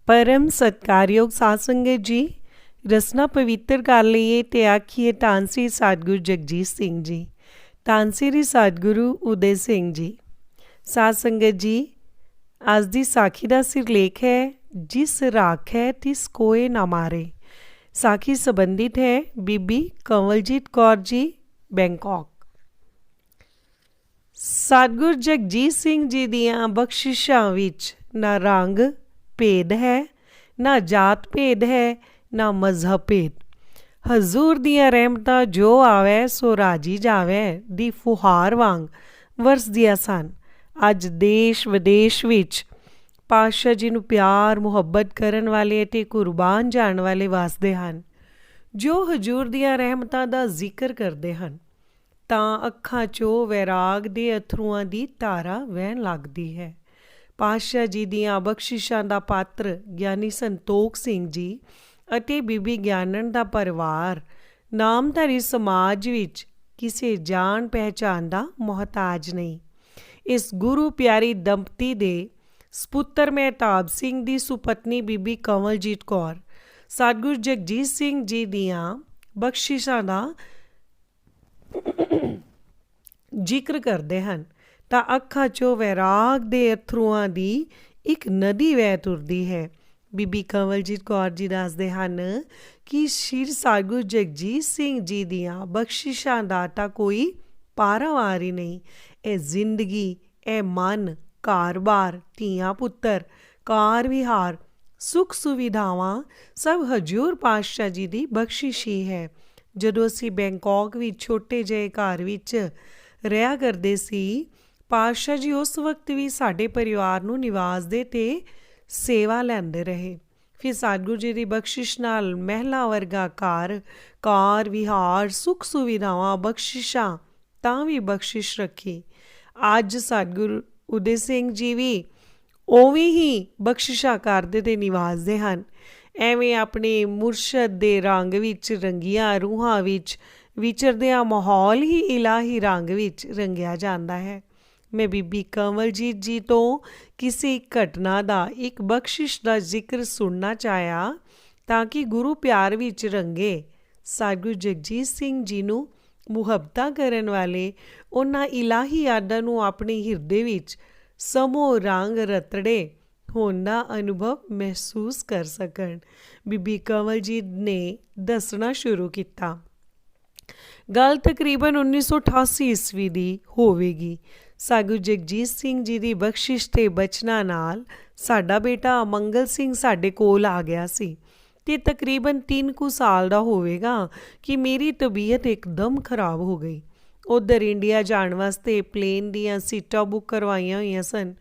परम सत्कारयोग साध संगत जी, रसना पवित्र कर लईए ते आखिए धन श्री सतगुरु जगजीत सिंह जी, धन श्री सतगुरु उदय सिंह जी। साध संगत जी, अज दी साखी का सिरलेख है जिस राखै तिस कोय ना मारे। साखी संबंधित है बीबी कंवलजीत कौर जी, बैंकॉक। सतगुरु जगजीत सिंह जी दियां बख्शिशां विच ना रंग भेद है, ना जात भेद है, ना मजहब भेद। हजूर दियां रहमतां जो आवे सो राजी जावे दी फुहार वांग वरसदियां सन। अज देश विदेश विच पातशाह जी नूं प्यार मुहब्बत करन वाले ते कुर्बान जाण वाले वसदे हन, जो हजूर दियां रहमतां दा जिक्र करदे हन तां अखां चों वैराग दे अथरूआं दी धारा वहन लगदी है। पातशाह जी दियां बख्शिशां दा पात्र ਗਿਆਨੀ ਸੰਤੋਖ ਸਿੰਘ ਜੀ ਅਤੇ ਬੀਬੀ ਗਿਆਨਣ ਦਾ ਪਰਿਵਾਰ ਨਾਮਧਾਰੀ ਸਮਾਜ ਵਿੱਚ ਕਿਸੇ ਜਾਣ ਪਹਿਚਾਣ ਦਾ ਮੁਹਤਾਜ ਨਹੀਂ। ਇਸ ਗੁਰੂ ਪਿਆਰੀ ਦੰਪਤੀ ਦੇ ਸਪੁੱਤਰ ਮਹਿਤਾਬ ਸਿੰਘ ਦੀ ਸੁਪਤਨੀ ਬੀਬੀ ਕੰਵਲਜੀਤ ਕੌਰ ਸਤਿਗੁਰੂ ਜਗਜੀਤ ਸਿੰਘ ਜੀ ਦੀਆਂ ਬਖਸ਼ਿਸ਼ਾਂ ਦਾ ਜ਼ਿਕਰ ਕਰਦੇ ਹਨ ਤਾਂ ਅੱਖਾਂ 'ਚੋਂ ਵੈਰਾਗ ਦੇ ਅਥਰੂਆਂ ਦੀ ਇੱਕ ਨਦੀ ਵਹਿ ਤੁਰਦੀ ਹੈ। ਬੀਬੀ ਕੰਵਲਜੀਤ ਕੌਰ ਜੀ ਦੱਸਦੇ ਹਨ ਕਿ ਸ਼੍ਰੀ ਸਤਿਗੁਰੂ ਜਗਜੀਤ ਸਿੰਘ ਜੀ ਦੀਆਂ ਬਖਸ਼ਿਸ਼ਾਂ ਦਾ ਤਾਂ ਕੋਈ ਪਾਰਾਵਾਰ ਹੀ ਨਹੀਂ। ਇਹ ਜ਼ਿੰਦਗੀ, ਇਹ ਮਨ, ਘਰ-ਬਾਰ, ਧੀਆਂ ਪੁੱਤਰ, ਕਾਰ ਵਿਹਾਰ, ਸੁੱਖ ਸੁਵਿਧਾਵਾਂ ਸਭ ਹਜ਼ੂਰ ਪਾਤਸ਼ਾਹ ਜੀ ਦੀ ਬਖਸ਼ਿਸ਼ ਹੀ ਹੈ। ਜਦੋਂ ਅਸੀਂ ਬੈਂਕਾਕ ਵਿੱਚ ਛੋਟੇ ਜਿਹੇ ਘਰ ਵਿੱਚ ਰਿਹਾ ਕਰਦੇ ਸੀ, ਪਾਤਸ਼ਾਹ ਜੀ ਉਸ ਵਕਤ ਵੀ ਸਾਡੇ ਪਰਿਵਾਰ ਨੂੰ ਨਿਵਾਜ਼ਦੇ ਤੇ ਸੇਵਾ ਲੈਂਦੇ ਰਹੇ। ਫਿਰ ਸਤਿਗੁਰੂ ਜੀ ਦੀ ਬਖਸ਼ਿਸ਼ ਨਾਲ ਮਹਿਲਾ ਵਰਗਾ ਘਰ, ਕਾਰ ਵਿਹਾਰ, ਸੁੱਖ ਸੁਵਿਧਾਵਾਂ, ਬਖਸ਼ਿਸ਼ਾਂ ਤਾਂ ਵੀ ਬਖਸ਼ਿਸ਼ ਰੱਖੀ। ਅੱਜ ਸਤਿਗੁਰੂ ਉਦੈ ਸਿੰਘ ਜੀ ਵੀ ਉਵੇਂ ਹੀ ਬਖਸ਼ਿਸ਼ਾਂ ਕਰਦੇ ਤੇ ਨਿਵਾਜ਼ਦੇ ਹਨ। ਐਵੇਂ ਆਪਣੇ ਮੁਰਸ਼ਦ ਦੇ ਰੰਗ ਵਿੱਚ ਰੰਗੀਆਂ ਰੂਹਾਂ ਵਿੱਚ ਵਿਚਰਦਿਆਂ ਮਾਹੌਲ ਹੀ ਇਲਾਹੀ ਰੰਗ ਵਿੱਚ ਰੰਗਿਆ ਜਾਂਦਾ ਹੈ। ਮੈਂ ਬੀਬੀ ਕੰਵਲਜੀਤ ਜੀ ਤੋਂ ਕਿਸੇ ਘਟਨਾ ਦਾ, ਇੱਕ ਬਖਸ਼ਿਸ਼ ਦਾ ਜ਼ਿਕਰ ਸੁਣਨਾ ਚਾਹਿਆ ਤਾਂ ਕਿ ਗੁਰੂ ਪਿਆਰ ਵਿੱਚ ਰੰਗੇ ਸਤਿਗੁਰੂ ਜਗਜੀਤ ਸਿੰਘ ਜੀ ਨੂੰ ਮੁਹੱਬਤਾਂ ਕਰਨ ਵਾਲੇ ਉਹਨਾਂ ਇਲਾਹੀ ਯਾਦਾਂ ਨੂੰ ਆਪਣੇ ਹਿਰਦੇ ਵਿੱਚ ਸਮੋ ਰੰਗ ਰਤੜੇ ਹੋਣ ਦਾ ਅਨੁਭਵ ਮਹਿਸੂਸ ਕਰ ਸਕਣ। ਬੀਬੀ ਕੰਵਲਜੀਤ ਨੇ ਦੱਸਣਾ ਸ਼ੁਰੂ ਕੀਤਾ। ਗੱਲ ਤਕਰੀਬਨ 1988 ਈਸਵੀ ਦੀ ਹੋਵੇਗੀ। ਸਤਿਗੁਰੂ ਜਗਜੀਤ ਸਿੰਘ ਜੀ ਦੀ ਬਖਸ਼ਿਸ਼ ਤੇ ਬਚਨਾਂ ਨਾਲ ਸਾਡਾ ਬੇਟਾ ਮੰਗਲ ਸਿੰਘ ਸਾਡੇ ਕੋਲ ਆ ਗਿਆ ਸੀ ਤੇ ਤਕਰੀਬਨ 3 ਕੁ ਸਾਲ ਦਾ ਹੋਵੇਗਾ ਕਿ ਮੇਰੀ ਤਬੀਅਤ ਇੱਕਦਮ ਖਰਾਬ ਹੋ ਗਈ। ਉੱਧਰ ਇੰਡੀਆ ਜਾਣ ਵਾਸਤੇ ਪਲੇਨ ਦੀਆਂ ਸੀਟਾਂ ਬੁੱਕ ਕਰਵਾਈਆਂ ਹੋਈਆਂ ਸਨ।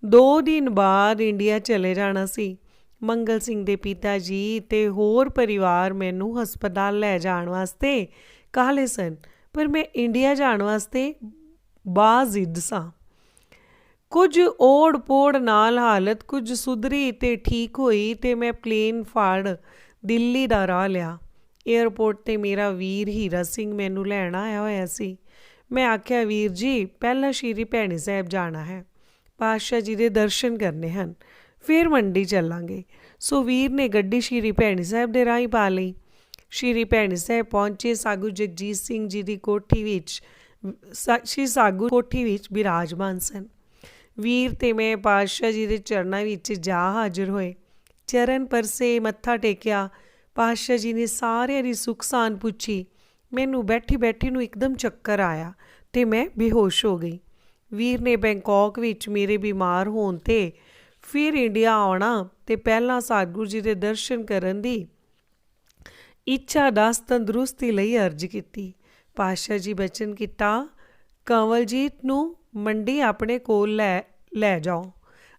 2 ਦਿਨ ਬਾਅਦ ਇੰਡੀਆ ਚਲੇ ਜਾਣਾ ਸੀ। ਮੰਗਲ ਸਿੰਘ ਦੇ ਪਿਤਾ ਜੀ ਤੇ ਹੋਰ ਪਰਿਵਾਰ ਮੈਨੂੰ ਹਸਪਤਾਲ ਲੈ ਜਾਣ ਵਾਸਤੇ ਕਾਹਲੇ ਸਨ, ਪਰ ਮੈਂ ਇੰਡੀਆ ਜਾਣ ਵਾਸਤੇ ਬਾਜ਼ਿੱਦ ਸਾਂ। ਕੁਝ ਓੜ ਪੋੜ ਨਾਲ ਹਾਲਤ ਕੁਝ ਸੁਧਰੀ ਤੇ ਠੀਕ ਹੋਈ ਤੇ ਮੈਂ ਪਲੇਨ ਫੜ ਦਿੱਲੀ ਦਾ ਰਾਹ ਲਿਆ। ਏਅਰਪੋਰਟ 'ਤੇ ਮੇਰਾ ਵੀਰ ਹੀਰਾ ਸਿੰਘ ਮੈਨੂੰ ਲੈਣ ਆਇਆ ਹੋਇਆ ਸੀ। ਮੈਂ ਆਖਿਆ, ਵੀਰ ਜੀ ਪਹਿਲਾਂ ਸ਼੍ਰੀ ਭੈਣੀ ਸਾਹਿਬ ਜਾਣਾ ਹੈ, ਪਾਤਸ਼ਾਹ ਜੀ ਦੇ ਦਰਸ਼ਨ ਕਰਨੇ ਹਨ, ਫਿਰ ਮੰਡੀ ਚੱਲਾਂਗੇ। ਸੋ ਵੀਰ ਨੇ ਗੱਡੀ ਸ਼੍ਰੀ ਭੈਣੀ ਸਾਹਿਬ ਦੇ ਰਾਹੀਂ ਪਾ ਲਈ। ਸ਼੍ਰੀ ਭੈਣੀ ਸਾਹਿਬ ਪਹੁੰਚੇ। ਸਤਿਗੁਰੂ ਜਗਜੀਤ ਸਿੰਘ ਜੀ ਦੀ ਕੋਠੀ ਵਿੱਚ ਸ਼੍ਰੀ ਸਤਿਗੁਰੂ ਕੋਠੀ ਵਿੱਚ ਬਿਰਾਜਮਾਨ ਸਨ। ਵੀਰ ਤੇ ਮੈਂ ਪਾਤਸ਼ਾਹ ਜੀ ਦੇ ਚਰਨਾਂ ਵਿੱਚ ਜਾ ਹਾਜ਼ਰ ਹੋਏ। ਚਰਨ ਪਰਸੇ, ਮੱਥਾ ਟੇਕਿਆ। ਪਾਤਸ਼ਾਹ ਜੀ ਨੇ ਸਾਰਿਆਂ ਦੀ ਸੁੱਖ ਸਾਂਦ ਪੁੱਛੀ। ਮੈਨੂੰ ਬੈਠੀ ਬੈਠੀ ਨੂੰ ਇੱਕਦਮ ਚੱਕਰ ਆਇਆ ਤੇ ਮੈਂ ਬੇਹੋਸ਼ ਹੋ ਗਈ। ਵੀਰ ਨੇ ਬੈਂਕਾਕ ਵਿੱਚ ਮੇਰੇ ਬਿਮਾਰ ਹੋਣ ਤੇ ਫਿਰ ਇੰਡੀਆ ਆਉਣਾ ਤੇ ਪਹਿਲਾਂ ਸਤਿਗੁਰੂ ਜੀ ਦੇ ਦਰਸ਼ਨ ਕਰਨ ਦੀ ਇੱਛਾ ਦੱਸ ਤੰਦਰੁਸਤੀ ਲਈ ਅਰਜ਼ ਕੀਤੀ। ਪਾਤਸ਼ਾਹ ਜੀ ਬਚਨ ਕੀਤਾ, ਕੰਵਲਜੀਤ ਨੂੰ ਮੰਡੀ ਆਪਣੇ ਕੋਲ ਲੈ ਜਾਓ।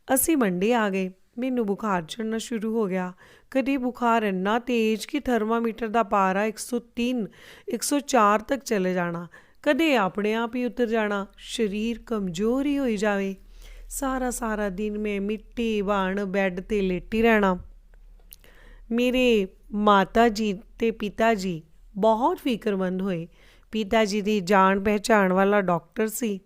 ਅਸੀਂ ਮੰਡੀ ਆ ਗਏ। ਮੈਨੂੰ ਬੁਖਾਰ ਚੜ੍ਹਨਾ ਸ਼ੁਰੂ ਹੋ ਗਿਆ। ਕਦੀ ਬੁਖਾਰ ਇੰਨਾ ਤੇਜ਼ ਕਿ ਥਰਮਾਮੀਟਰ ਦਾ ਪਾਰਾ 103 104 ਤੱਕ ਚਲੇ ਜਾਣਾ, ਕਦੇ ਆਪਣੇ ਆਪ ਹੀ ਉਤਰ ਜਾਣਾ, ਸਰੀਰ ਕਮਜ਼ੋਰ ਹੀ ਹੋਈ ਜਾਵੇ। ਸਾਰਾ ਦਿਨ ਮੈਂ ਮਿੱਟੀ ਬਣ ਬੈੱਡ 'ਤੇ ਲੇਟੀ ਰਹਿਣਾ। ਮੇਰੇ ਮਾਤਾ ਜੀ ਤੇ ਪਿਤਾ ਜੀ ਬਹੁਤ ਫਿਕਰਮੰਦ ਹੋਏ। ਪਿਤਾ ਜੀ ਦੀ ਜਾਣ ਪਹਿਚਾਣ ਵਾਲਾ ਡਾਕਟਰ ਸੀ।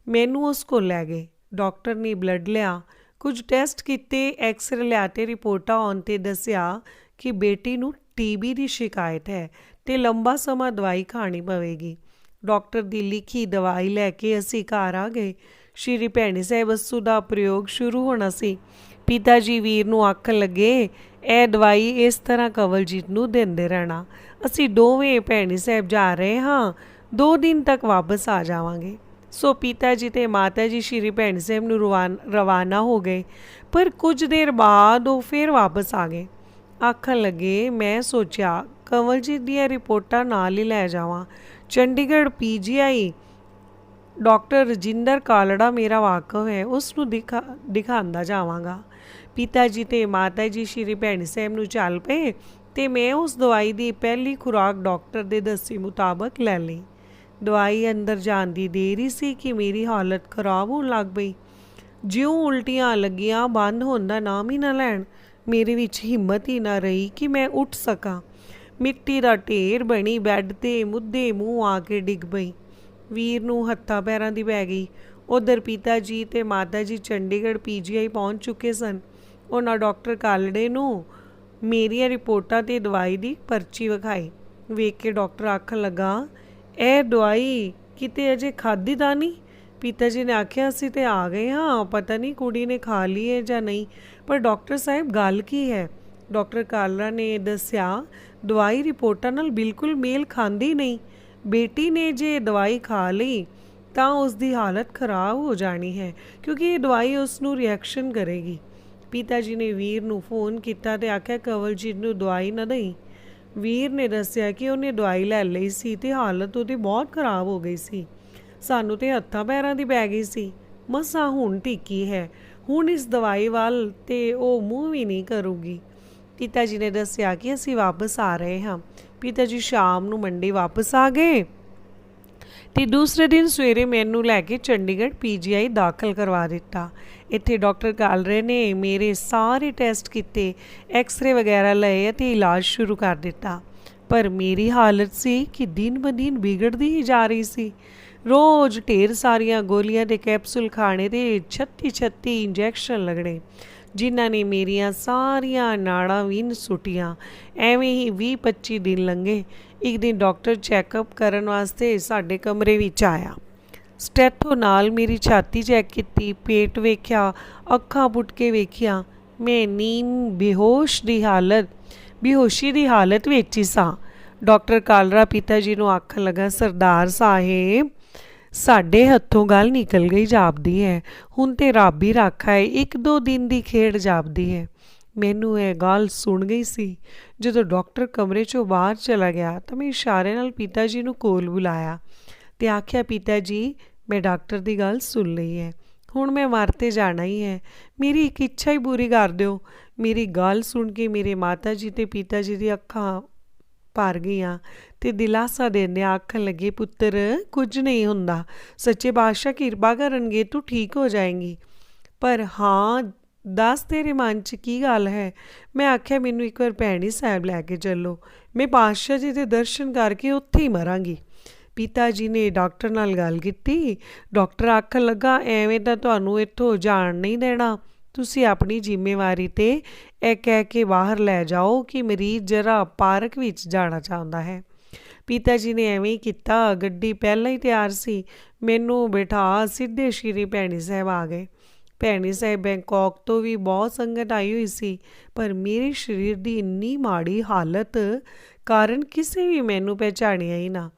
ਮੈਨੂੰ ਉਸ ਕੋਲ ਲੈ ਗਏ। ਡਾਕਟਰ ਨੇ ਬਲੱਡ ਲਿਆ। ਕੁਝ ਟੈਸਟ ਕੀਤੇ, ਐਕਸਰੇ ਲਿਆ ਤੇ ਰਿਪੋਰਟਾਂ ਆਉਣ 'ਤੇ ਦੱਸਿਆ ਕਿ ਬੇਟੀ ਨੂੰ TB ਦੀ ਸ਼ਿਕਾਇਤ ਹੈ ਤੇ ਲੰਬਾ ਸਮਾਂ ਦਵਾਈ ਖਾਣੀ ਪਵੇਗੀ। ਡਾਕਟਰ ਦੀ ਲਿਖੀ ਦਵਾਈ ਲੈ ਕੇ ਅਸੀਂ ਘਰ ਆ ਗਏ। ਸ਼੍ਰੀ ਭੈਣੀ ਸਾਹਿਬ ਅੱਸੂ ਦਾ ਪ੍ਰਯੋਗ ਸ਼ੁਰੂ ਹੋਣਾ ਸੀ। ਪਿਤਾ ਜੀ ਵੀਰ ਨੂੰ ਆਖਣ ਲੱਗੇ, ਇਹ ਦਵਾਈ ਇਸ ਤਰ੍ਹਾਂ ਕੰਵਲਜੀਤ ਨੂੰ ਦਿੰਦੇ ਰਹਿਣਾ। ਅਸੀਂ ਦੋਵੇਂ ਭੈਣੀ ਸਾਹਿਬ ਜਾ ਰਹੇ ਹਾਂ, 2 ਦਿਨ ਤੱਕ ਵਾਪਸ ਆ ਜਾਵਾਂਗੇ। ਸੋ ਪਿਤਾ ਜੀ ਤੇ ਮਾਤਾ ਜੀ ਸ਼੍ਰੀ ਭੈਣੀ ਸਾਹਿਬ ਨੂੰ ਰਵਾਨਾ ਹੋ ਗਏ, ਪਰ ਕੁਝ ਦੇਰ ਬਾਅਦ ਉਹ ਫਿਰ ਵਾਪਸ ਆ ਗਏ। ਆਖਣ ਲੱਗੇ, ਮੈਂ ਸੋਚਿਆ ਕੰਵਲਜੀਤ ਦੀਆਂ ਰਿਪੋਰਟਾਂ ਨਾਲ ਹੀ ਲੈ ਜਾਵਾਂ। ਚੰਡੀਗੜ੍ਹ PGI ਡਾਕਟਰ ਰਜਿੰਦਰ ਕਾਲੜਾ ਮੇਰਾ ਵਾਕਫ ਹੈ, ਉਸ ਨੂੰ ਦਿਖਾਉਂਦਾ ਜਾਵਾਂਗਾ। ਪਿਤਾ ਜੀ ਤੇ ਮਾਤਾ ਜੀ ਸ਼੍ਰੀ ਭੈਣੀ ਸਾਹਿਬ ਨੂੰ ਚੱਲ ਪਏ ਤੇ ਮੈਂ ਉਸ ਦਵਾਈ ਦੀ ਪਹਿਲੀ ਖੁਰਾਕ ਡਾਕਟਰ ਦੇ ਦੱਸੇ ਮੁਤਾਬਕ ਲੈ ਲਈ। ਦਵਾਈ ਅੰਦਰ ਜਾਣ ਦੀ ਦੇਰ ਹੀ ਸੀ ਕਿ ਮੇਰੀ ਹਾਲਤ ਖਰਾਬ ਹੋਣ ਲੱਗ ਪਈ। ਜਿਉਂ ਉਲਟੀਆਂ ਲੱਗੀਆਂ ਬੰਦ ਹੋਣ ਦਾ ਨਾਮ ਹੀ ਨਾ ਲੈਣ। ਮੇਰੇ ਵਿੱਚ ਹਿੰਮਤ ਹੀ ਨਾ ਰਹੀ ਕਿ ਮੈਂ ਉੱਠ ਸਕਾਂ। ਮਿੱਟੀ ਦਾ ਢੇਰ ਬਣੀ ਬੈੱਡ 'ਤੇ ਮੁੱਦੇ ਮੂੰਹ ਆ ਕੇ ਡਿੱਗ ਪਈ। ਵੀਰ ਨੂੰ ਹੱਥਾਂ ਪੈਰਾਂ ਦੀ ਪੈ ਗਈ। ਉਧਰ ਪਿਤਾ ਜੀ ਤੇ ਮਾਤਾ ਜੀ ਚੰਡੀਗੜ੍ਹ PGI ਪਹੁੰਚ ਚੁੱਕੇ ਸਨ। ਉਹਨਾਂ ਡਾਕਟਰ ਕਾਲੜੇ ਨੂੰ ਮੇਰੀਆਂ ਰਿਪੋਰਟਾਂ ਤੇ ਦਵਾਈ ਦੀ ਪਰਚੀ ਵਿਖਾਈ। ਵੇਖ ਕੇ ਡਾਕਟਰ ਆਖਣ ਲੱਗਾ, ਇਹ ਦਵਾਈ ਕਿਤੇ ਅਜੇ ਖਾਧੀ ਤਾਂ ਨਹੀਂ? ਪਿਤਾ ਜੀ ਨੇ ਆਖਿਆ, ਅਸੀਂ ਤੇ ਆ ਗਏ ਹਾਂ, ਪਤਾ ਨਹੀਂ ਕੁੜੀ ਨੇ ਖਾ ਲਈ ਹੈ ਜਾਂ ਨਹੀਂ, ਪਰ ਡਾਕਟਰ ਸਾਹਿਬ ਗੱਲ ਕੀ ਹੈ? ਡਾਕਟਰ ਕਾਲੜਾ ਨੇ ਦੱਸਿਆ, ਦਵਾਈ ਰਿਪੋਰਟਾਂ ਨਾਲ ਬਿਲਕੁਲ ਮੇਲ ਖਾਂਦੀ ਨਹੀਂ। ਬੇਟੀ ਨੇ ਜੇ ਦਵਾਈ ਖਾ ਲਈ ਤਾਂ ਉਸ ਦੀ ਹਾਲਤ ਖਰਾਬ ਹੋ ਜਾਣੀ ਹੈ, ਕਿਉਂਕਿ ਇਹ ਦਵਾਈ ਉਸ ਨੂੰ ਰਿਐਕਸ਼ਨ ਕਰੇਗੀ। ਪਿਤਾ ਜੀ ਨੇ ਵੀਰ ਨੂੰ ਫੋਨ ਕੀਤਾ ਤੇ ਆਖਿਆ, ਕੰਵਲਜੀਤ ਨੂੰ ਦਵਾਈ ਨਾ ਦੇਈ। ਵੀਰ ਨੇ ਦੱਸਿਆ ਕਿ ਉਹਨੇ ਦਵਾਈ ਲੈ ਲਈ ਸੀ ਤੇ ਹਾਲਤ ਉਹਦੀ ਬਹੁਤ ਖਰਾਬ ਹੋ ਗਈ ਸੀ। ਸਾਨੂੰ ਤੇ ਹੱਥਾਂ ਪੈਰਾਂ ਦੀ ਪੈ ਗਈ ਸੀ। ਮਸਾਂ ਹੁਣ ਟਿੱਕੀ ਹੈ, ਹੁਣ ਇਸ ਦਵਾਈ ਵੱਲ ਤੇ ਉਹ ਮੂੰਹ ਵੀ ਨਹੀਂ ਕਰੂਗੀ। ਪਿਤਾ ਜੀ ਨੇ ਦੱਸਿਆ ਕਿ ਅਸੀਂ ਵਾਪਸ ਆ ਰਹੇ ਹਾਂ। ਪਿਤਾ ਜੀ ਸ਼ਾਮ ਨੂੰ ਮੰਡੀ ਵਾਪਸ ਆ ਗਏ ਤੇ ਦੂਸਰੇ ਦਿਨ ਸਵੇਰੇ ਮੈਨੂੰ ਲੈ ਕੇ ਚੰਡੀਗੜ੍ਹ PGI ਦਾਖਲ ਕਰਵਾ ਦਿੱਤਾ। ਇੱਥੇ ਡਾਕਟਰ ਕਾਲੜੇ ਨੇ ਮੇਰੇ ਸਾਰੇ ਟੈਸਟ ਕੀਤੇ, ਐਕਸਰੇ ਵਗੈਰਾ ਲਏ ਅਤੇ ਇਲਾਜ ਸ਼ੁਰੂ ਕਰ ਦਿੱਤਾ। ਪਰ ਮੇਰੀ ਹਾਲਤ ਸੀ ਕਿ ਦਿਨ ਬ ਦਿਨ ਵਿਗੜਦੀ ਹੀ ਜਾ ਰਹੀ ਸੀ। ਰੋਜ਼ ਢੇਰ ਸਾਰੀਆਂ ਗੋਲੀਆਂ ਦੇ ਕੈਪਸੂਲ ਖਾਣੇ ਤੇ 36 ਇੰਜੈਕਸ਼ਨ ਲੱਗਣੇ, ਜਿਨ੍ਹਾਂ ਨੇ ਮੇਰੀਆਂ ਸਾਰੀਆਂ ਨਾੜਾਂ ਵਿੰਨ ਸੁੱਟੀਆਂ। ਐਵੇਂ ਹੀ 20-25 ਦਿਨ ਲੰਘੇ। ਇੱਕ ਦਿਨ ਡਾਕਟਰ ਚੈੱਕਅਪ ਕਰਨ ਵਾਸਤੇ ਸਾਡੇ ਕਮਰੇ ਵਿੱਚ ਆਇਆ। ਸਟੈਥੋ ਨਾਲ ਮੇਰੀ ਛਾਤੀ ਚੈੱਕ ਕੀਤੀ, ਪੇਟ ਵੇਖਿਆ, ਅੱਖਾਂ ਪੁੱਟ ਕੇ ਵੇਖਿਆ। ਮੈਂ ਬੇਹੋਸ਼ੀ ਦੀ ਹਾਲਤ ਵਿੱਚ ਹੀ ਸਾਂ। ਡਾਕਟਰ ਕਾਲੜਾ ਪਿਤਾ ਜੀ ਨੂੰ ਆਖਣ ਲੱਗਾ, ਸਰਦਾਰ ਸਾਹਿਬ, ਸਾਡੇ ਹੱਥੋਂ ਗੱਲ ਨਿਕਲ ਗਈ ਜਾਪਦੀ ਹੈ। ਹੁਣ ਤੇ ਰੱਬ ਹੀ ਰਾਖਾ ਹੈ, 1-2 ਦਿਨ ਦੀ ਖੇਡ ਜਾਪਦੀ ਹੈ। ਮੈਨੂੰ ਇਹ ਗੱਲ ਸੁਣ ਗਈ ਸੀ। ਜਦੋਂ ਡਾਕਟਰ ਕਮਰੇ 'ਚੋਂ ਬਾਹਰ ਚਲਾ ਗਿਆ ਤਾਂ ਮੈਂ ਇਸ਼ਾਰੇ ਨਾਲ ਪਿਤਾ ਜੀ ਨੂੰ ਕੋਲ ਬੁਲਾਇਆ ਤੇ ਆਖਿਆ, ਪਿਤਾ ਜੀ, ਮੈਂ ਡਾਕਟਰ ਦੀ ਗੱਲ ਸੁਣ ਲਈ ਹੈ, ਹੁਣ ਮੈਂ ਮਰ ਤੇ ਜਾਣਾ ਹੀ ਹੈ। ਮੇਰੀ ਇੱਕ ਇੱਛਾ ਹੀ ਪੂਰੀ ਕਰ ਦਿਓ। ਮੇਰੀ ਗੱਲ ਸੁਣ ਕੇ ਮੇਰੇ ਮਾਤਾ ਜੀ ਤੇ ਪਿਤਾ ਜੀ ਦੀ ਅੱਖਾਂ ਭਰ ਗਈਆਂ ਤੇ ਦਿਲਾਸਾ ਦਿੰਦਿਆਂ ਆਖਣ ਲੱਗੇ, ਪੁੱਤਰ, ਕੁਝ ਨਹੀਂ ਹੁੰਦਾ, ਸੱਚੇ ਬਾਦਸ਼ਾਹ ਕਿਰਪਾ ਕਰਨਗੇ, ਤੂੰ ਠੀਕ ਹੋ ਜਾਏਂਗੀ। ਪਰ ਹਾਂ, ਦੱਸ ਤੇਰੇ ਮਨ 'ਚ ਕੀ ਗੱਲ ਹੈ? ਮੈਂ ਆਖਿਆ, ਮੈਨੂੰ ਇੱਕ ਵਾਰ ਭੈਣੀ ਸਾਹਿਬ ਲੈ ਕੇ ਚੱਲੋ, ਮੈਂ ਪਾਤਸ਼ਾਹ ਜੀ ਦੇ ਦਰਸ਼ਨ ਕਰਕੇ ਉੱਥੇ ਹੀ ਮਰਾਂਗੀ। ਪਿਤਾ ਜੀ ਨੇ ਡਾਕਟਰ ਨਾਲ ਗੱਲ ਕੀਤੀ। ਡਾਕਟਰ ਆਖਣ ਲੱਗਾ, ਐਵੇਂ ਤਾਂ ਤੁਹਾਨੂੰ ਇੱਥੋਂ ਜਾਣ ਨਹੀਂ ਦੇਣਾ, ਤੁਸੀਂ ਆਪਣੀ ਜ਼ਿੰਮੇਵਾਰੀ 'ਤੇ ਇਹ ਕਹਿ ਕੇ ਬਾਹਰ ਲੈ ਜਾਓ ਕਿ ਮਰੀਜ਼ ਜਰਾ ਪਾਰਕ ਵਿੱਚ ਜਾਣਾ ਚਾਹੁੰਦਾ ਹੈ। ਪਿਤਾ ਜੀ ਨੇ ਐਵੇਂ ਹੀ ਕੀਤਾ। ਗੱਡੀ ਪਹਿਲਾਂ ਹੀ ਤਿਆਰ ਸੀ। ਮੈਨੂੰ ਬਿਠਾ ਸਿੱਧੇ ਸ਼੍ਰੀ ਭੈਣੀ ਸਾਹਿਬ ਆ ਗਏ। ਭੈਣੀ ਸਾਹਿਬ ਬੈਂਕਾਕ ਤੋਂ ਵੀ ਬਹੁਤ ਸੰਗਤ ਆਈ ਹੋਈ ਸੀ, ਪਰ ਮੇਰੇ ਸਰੀਰ ਦੀ ਇੰਨੀ ਮਾੜੀ ਹਾਲਤ ਕਾਰਨ ਕਿਸੇ ਵੀ ਮੈਨੂੰ ਪਹਿਚਾਣਿਆ ਹੀ ਨਾ।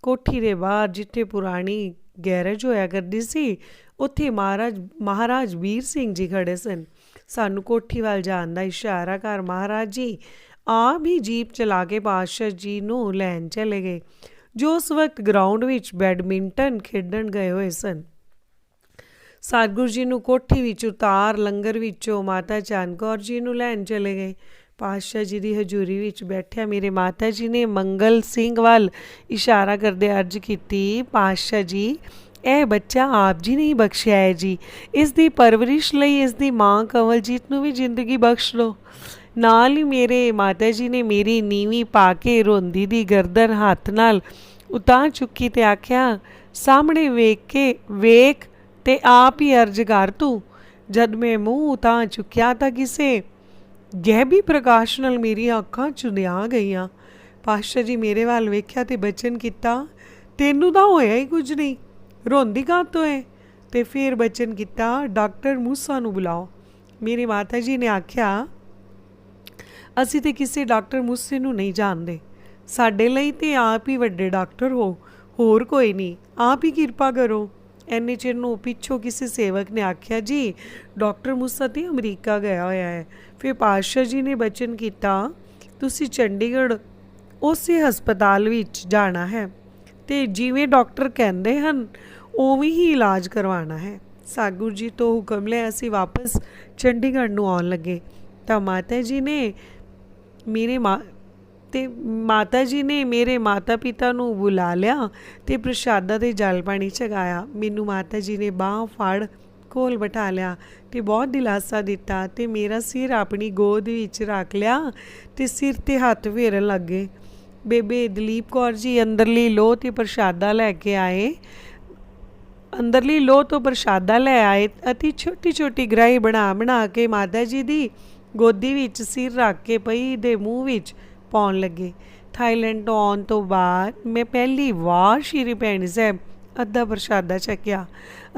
ਕੋਠੀ ਦੇ ਬਾਹਰ ਜਿੱਥੇ ਪੁਰਾਣੀ ਗੈਰੇਜ ਹੋਇਆ ਕਰਦੀ ਸੀ, ਉੱਥੇ ਮਹਾਰਾਜ ਵੀਰ ਸਿੰਘ ਜੀ ਖੜੇ ਸਨ। ਸਾਨੂੰ ਕੋਠੀ ਵੱਲ ਜਾਣ ਦਾ ਇਸ਼ਾਰਾ ਕਰ ਮਹਾਰਾਜ ਜੀ ਆਪ ਹੀ ਜੀਪ ਚਲਾ ਕੇ ਪਾਤਸ਼ਾਹ ਜੀ ਨੂੰ ਲੈਣ ਚਲੇ ਗਏ, ਜੋ ਉਸ ਵਕਤ ਗਰਾਊਂਡ ਵਿੱਚ ਬੈਡਮਿੰਟਨ ਖੇਡਣ ਗਏ ਹੋਏ ਸਨ। ਸਤਿਗੁਰੂ ਜੀ ਨੂੰ ਕੋਠੀ ਵਿੱਚ ਉਤਾਰ ਲੰਗਰ ਵਿੱਚੋਂ ਮਾਤਾ ਚੰਦ ਕੌਰ ਜੀ ਨੂੰ ਲੈਣ ਚਲੇ ਗਏ। ਪਾਤਸ਼ਾਹ ਜੀ ਦੀ ਹਜ਼ੂਰੀ ਵਿੱਚ ਬੈਠਿਆ ਮੇਰੇ ਮਾਤਾ ਜੀ ਨੇ ਮੰਗਲ ਸਿੰਘ ਵੱਲ ਇਸ਼ਾਰਾ ਕਰਦੇ ਅਰਜ਼ ਕੀਤੀ, ਪਾਤਸ਼ਾਹ ਜੀ, ਇਹ ਬੱਚਾ ਆਪ ਜੀ ਨੇ ਹੀ ਬਖਸ਼ਿਆ ਹੈ ਜੀ, ਇਸ ਦੀ ਪਰਵਰਿਸ਼ ਲਈ ਇਸ ਦੀ ਮਾਂ ਕੰਵਲਜੀਤ ਨੂੰ ਵੀ ਜ਼ਿੰਦਗੀ ਬਖਸ਼ ਲਓ। ਨਾਲ ਹੀ ਮੇਰੇ ਮਾਤਾ ਜੀ ਨੇ ਮੇਰੀ ਨੀਵੀਂ ਪਾ ਕੇ ਰੋਂਦੀ ਦੀ ਗਰਦਨ ਹੱਥ ਨਾਲ ਉਤਾਰ ਚੁੱਕੀ ਤੇ ਆਖਿਆ, ਸਾਹਮਣੇ ਵੇਖ ਤੇ ਆਪ ਹੀ ਅਰਜ਼ ਕਰ ਤੂੰ। जद मैं मूँह ਤਾਂ ਚੁੱਕਿਆ ਤਾਂ ਕਿਸੇ ਗਹਿਬੀ ਪ੍ਰਕਾਸ਼ ਨਾਲ ਮੇਰੀਆਂ ਅੱਖਾਂ ਚੁੰਧਿਆ ਗਈਆਂ। ਪਾਤਸ਼ਾਹ ਜੀ ਮੇਰੇ ਵੱਲ ਵੇਖਿਆ ਤੇ ਬਚਨ ਕੀਤਾ, ਤੈਨੂੰ ਤਾਂ ਹੋਇਆ ਹੀ ਕੁਝ ਨਹੀਂ, ਰੋਂਦੀ ਕਾਹਤੋਂ ਹੈ? ਤੇ ਫਿਰ ਬਚਨ ਕੀਤਾ, ਡਾਕਟਰ ਮੂਸਾ ਨੂੰ ਬੁਲਾਓ। ਮੇਰੀ ਮਾਤਾ ਜੀ ਨੇ ਆਖਿਆ, ਅਸੀਂ ਤੇ ਕਿਸੇ ਡਾਕਟਰ ਮੂਸੇ ਨੂੰ ਨਹੀਂ ਜਾਣਦੇ, ਸਾਡੇ ਲਈ ਤੇ ਆਪ ਹੀ ਵੱਡੇ ਡਾਕਟਰ ਹੋ, ਹੋਰ ਕੋਈ ਨਹੀਂ, ਆਪ ਹੀ ਕਿਰਪਾ ਕਰੋ। ਇੰਨੇ ਚਿਰ ਨੂੰ ਪਿੱਛੋਂ ਕਿਸੇ ਸੇਵਕ ਨੇ ਆਖਿਆ, ਜੀ ਡਾਕਟਰ ਮੂਸਾ ਤੇ ਅਮਰੀਕਾ ਗਿਆ ਹੋਇਆ ਹੈ। ਫਿਰ ਪਾਤਸ਼ਾਹ ਜੀ ਨੇ ਬਚਨ ਕੀਤਾ, ਤੁਸੀਂ ਚੰਡੀਗੜ੍ਹ ਉਸੇ ਹਸਪਤਾਲ ਵਿੱਚ ਜਾਣਾ ਹੈ ਤੇ ਜਿਵੇਂ ਡਾਕਟਰ ਕਹਿੰਦੇ ਹਨ ਉਵੇਂ ਹੀ ਇਲਾਜ ਕਰਵਾਉਣਾ ਹੈ। ਸਤਿਗੁਰੂ ਜੀ ਤੋਂ ਹੁਕਮ ਲਿਆ ਅਸੀਂ ਵਾਪਸ ਚੰਡੀਗੜ੍ਹ ਨੂੰ ਆਉਣ ਲੱਗੇ ਤਾਂ ਮਾਤਾ ਜੀ ਨੇ ਮੇਰੇ ਮਾਤਾ ਪਿਤਾ ਨੂੰ ਬੁਲਾ ਲਿਆ ਤੇ ਪ੍ਰਸ਼ਾਦਾ ਤੇ ਜਲ ਪਾਣੀ ਛਕਾਇਆ। ਮੈਨੂੰ ਮਾਤਾ ਜੀ ਨੇ ਬਾਂਹ ਫੜ ਕੋਲ ਬਿਠਾ ਲਿਆ ਤੇ ਬਹੁਤ ਦਿਲਾਸਾ ਦਿੱਤਾ ਤੇ ਮੇਰਾ ਸਿਰ ਆਪਣੀ ਗੋਦ ਵਿੱਚ ਰੱਖ ਲਿਆ ਤੇ ਸਿਰ ਤੇ ਹੱਥ ਫੇਰਨ ਲੱਗੇ। ਬੇਬੇ ਦਲੀਪ ਕੌਰ ਜੀ ਅੰਦਰਲੀ ਲੋਹ ਤੇ ਪ੍ਰਸ਼ਾਦਾ ਲੈ ਆਏ ਅਤੇ ਛੋਟੀ ਛੋਟੀ ਗਰਾਹੀ ਬਣਾ ਕੇ ਮਾਤਾ ਜੀ ਦੀ ਗੋਦੀ ਵਿੱਚ ਸਿਰ ਰੱਖ ਕੇ ਪਈ ਦੇ ਮੂੰਹ ਵਿੱਚ ਪਾਉਣ ਲੱਗੇ। ਥਾਈਲੈਂਡ ਤੋਂ ਆਉਣ ਤੋਂ ਬਾਅਦ ਮੈਂ ਪਹਿਲੀ ਵਾਰ ਸ਼੍ਰੀ ਭੈਣੀ ਸਾਹਿਬ ਅੱਧਾ ਪ੍ਰਸ਼ਾਦਾ ਛਕਿਆ।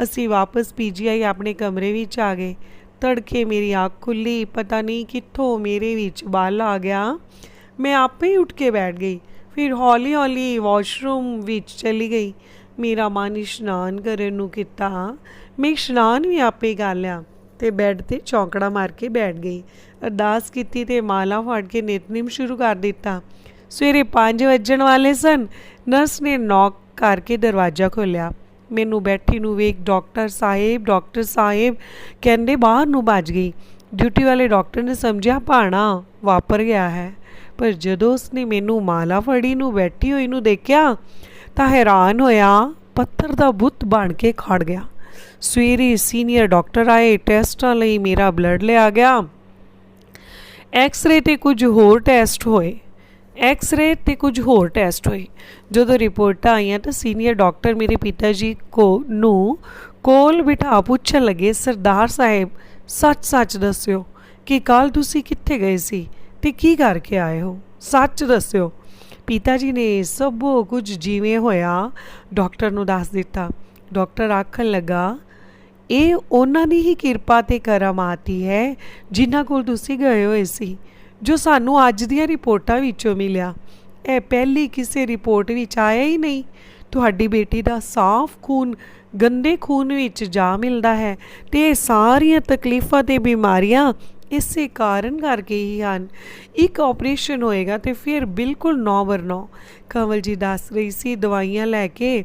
ਅਸੀਂ ਵਾਪਸ PGI ਆਪਣੇ ਕਮਰੇ ਵਿੱਚ ਆ ਗਏ। ਤੜਕੇ ਮੇਰੀ ਅੱਖ ਖੁੱਲ੍ਹੀ, ਪਤਾ ਨਹੀਂ ਕਿੱਥੋਂ ਮੇਰੇ ਵਿੱਚ ਬਲ ਆ ਗਿਆ, ਮੈਂ ਆਪੇ ਹੀ ਉੱਠ ਕੇ ਬੈਠ ਗਈ। ਫਿਰ ਹੌਲੀ ਹੌਲੀ ਵਾਸ਼ਰੂਮ ਵਿੱਚ ਚਲੀ ਗਈ। ਮੇਰਾ ਮਨ ਇਸ਼ਨਾਨ ਕਰਨ ਨੂੰ ਕੀਤਾ, ਮੈਂ ਇਸ਼ਨਾਨ ਵੀ ਆਪੇ ਕਰ ਲਿਆ ਤੇ ਬੈੱਡ 'ਤੇ ਚੌਂਕੜਾ ਮਾਰ ਕੇ ਬੈਠ ਗਈ। ਅਰਦਾਸ ਕੀਤੀ ਤੇ ਮਾਲਾ ਫੜ ਕੇ ਨਿਤਨੇਮ ਸ਼ੁਰੂ ਕਰ ਦਿੱਤਾ। ਸਵੇਰੇ 5 ਵੱਜਣ ਵਾਲੇ ਸਨ। ਨਰਸ ਨੇ ਨੌਕ ਕਰਕੇ ਦਰਵਾਜ਼ਾ ਖੋਲ੍ਹਿਆ। ਮੈਨੂੰ ਬੈਠੀ ਨੂੰ ਵੇਖ ਡਾਕਟਰ ਸਾਹਿਬ ਕਹਿੰਦੇ ਬਾਹਰ ਨੂੰ ਭੱਜ ਗਈ। ਡਿਊਟੀ ਵਾਲੇ ਡਾਕਟਰ ਨੇ ਸਮਝਿਆ ਭਾਣਾ ਵਾਪਰ ਗਿਆ ਹੈ, ਪਰ ਜਦੋਂ ਉਸਨੇ ਮੈਨੂੰ ਮਾਲਾ ਫੜੀ ਨੂੰ ਬੈਠੀ ਹੋਈ ਨੂੰ ਦੇਖਿਆ ਤਾਂ ਹੈਰਾਨ ਹੋਇਆ, ਪੱਥਰ ਦਾ ਬੁੱਤ ਬਣ ਕੇ ਖੜ ਗਿਆ। ਸਵੇਰੇ ਸੀਨੀਅਰ ਡਾਕਟਰ ਆਏ, ਟੈਸਟਾਂ ਲਈ ਮੇਰਾ ਬਲੱਡ ਲਿਆ ਗਿਆ। ਐਕਸਰੇ ਤੇ ਕੁਝ ਹੋਰ ਟੈਸਟ ਹੋਏ। ਜਦੋਂ ਰਿਪੋਰਟਾਂ ਆਈਆਂ ਤਾਂ ਸੀਨੀਅਰ ਡਾਕਟਰ ਮੇਰੇ ਪਿਤਾ ਜੀ ਨੂੰ ਕੋਲ ਬਿਠਾ ਪੁੱਛਣ ਲੱਗੇ, ਸਰਦਾਰ ਸਾਹਿਬ ਸੱਚ ਦੱਸਿਓ ਕਿ ਕੱਲ੍ਹ ਤੁਸੀਂ ਕਿੱਥੇ ਗਏ ਸੀ ਤੇ ਕੀ ਕਰਕੇ ਆਏ ਹੋ, ਸੱਚ ਦੱਸਿਓ। ਪਿਤਾ ਜੀ ਨੇ ਸਭ ਕੁਝ ਜਿਵੇਂ ਹੋਇਆ ਡਾਕਟਰ ਨੂੰ ਦੱਸ ਦਿੱਤਾ। ਡਾਕਟਰ ਆਖਣ ਲੱਗਾ, ਇਹ ਉਹਨਾਂ ਦੀ ਹੀ ਕਿਰਪਾ ਤੇ ਕਰਾਮਾਤੀ ਹੈ ਜਿਨ੍ਹਾਂ ਕੋਲ ਤੁਸੀਂ ਗਏ ਹੋਏ ਸੀ, ਜੋ ਸਾਨੂੰ ਅੱਜ ਦੀਆਂ ਰਿਪੋਰਟਾਂ ਵਿੱਚੋਂ ਮਿਲਿਆ। ਇਹ ਪਹਿਲੀ ਕਿਸੇ ਰਿਪੋਰਟ ਵਿੱਚ ਆਇਆ ਹੀ ਨਹੀਂ। ਤੁਹਾਡੀ ਬੇਟੀ ਦਾ ਸਾਫ਼ ਖੂਨ ਗੰਦੇ ਖੂਨ ਵਿੱਚ ਜਾ ਮਿਲਦਾ ਹੈ ਤੇ ਇਹ ਸਾਰੀਆਂ ਤਕਲੀਫਾਂ ਤੇ ਬਿਮਾਰੀਆਂ ਇਸੇ ਕਾਰਨ ਕਰਕੇ ਹੀ ਹਨ। ਇੱਕ ਆਪਰੇਸ਼ਨ ਹੋਏਗਾ ਤੇ ਫਿਰ ਬਿਲਕੁਲ 9/9। ਕੰਵਲ ਜੀ ਦੱਸ ਰਹੀ ਸੀ, ਦਵਾਈਆਂ ਲੈ ਕੇ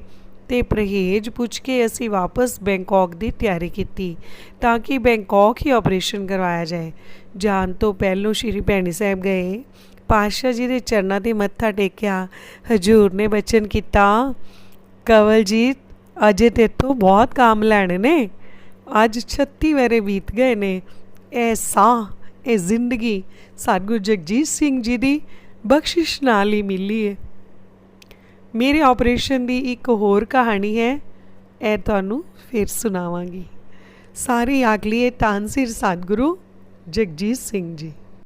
ਤੇ ਪਰਹੇਜ਼ ਪੁੱਛ ਕੇ ਅਸੀਂ ਵਾਪਸ ਬੈਂਕਾਕ ਦੀ ਤਿਆਰੀ ਕੀਤੀ ਤਾਂ ਕਿ ਬੈਂਕਾਕ ਹੀ ਆਪਰੇਸ਼ਨ ਕਰਵਾਇਆ ਜਾਏ। ਜਾਣ ਤੋਂ ਪਹਿਲੋਂ ਸ਼੍ਰੀ ਭੈਣੀ ਸਾਹਿਬ ਗਏ, ਪਾਤਸ਼ਾਹ ਜੀ ਦੇ ਚਰਨਾਂ 'ਤੇ ਮੱਥਾ ਟੇਕਿਆ। ਹਜ਼ੂਰ ਨੇ ਬਚਨ ਕੀਤਾ, ਕੰਵਲ ਜੀ ਅਜੇ ਤੇਥੋਂ ਬਹੁਤ ਕੰਮ ਲੈਣੇ ਨੇ। ਅੱਜ 36 ਵਰ੍ਹੇ ਬੀਤ ਗਏ ਨੇ। ਇਹ ਸਾਹ ਇਹ ਜ਼ਿੰਦਗੀ ਸਤਿਗੁਰੂ ਜਗਜੀਤ ਸਿੰਘ ਜੀ ਦੀ ਬਖਸ਼ਿਸ਼ ਨਾਲ ਹੀ ਮਿਲੀ ਹੈ। ਮੇਰੇ ਆਪਰੇਸ਼ਨ ਦੀ ਇੱਕ ਹੋਰ ਕਹਾਣੀ ਹੈ, ਇਹ ਤੁਹਾਨੂੰ ਫਿਰ ਸੁਣਾਵਾਂਗੀ। ਸਾਰੀ ਆਖਲੀਏ ਧੰਨ ਸਿਰ ਸਤਿਗੁਰੂ ਜਗਜੀਤ ਸਿੰਘ ਜੀ।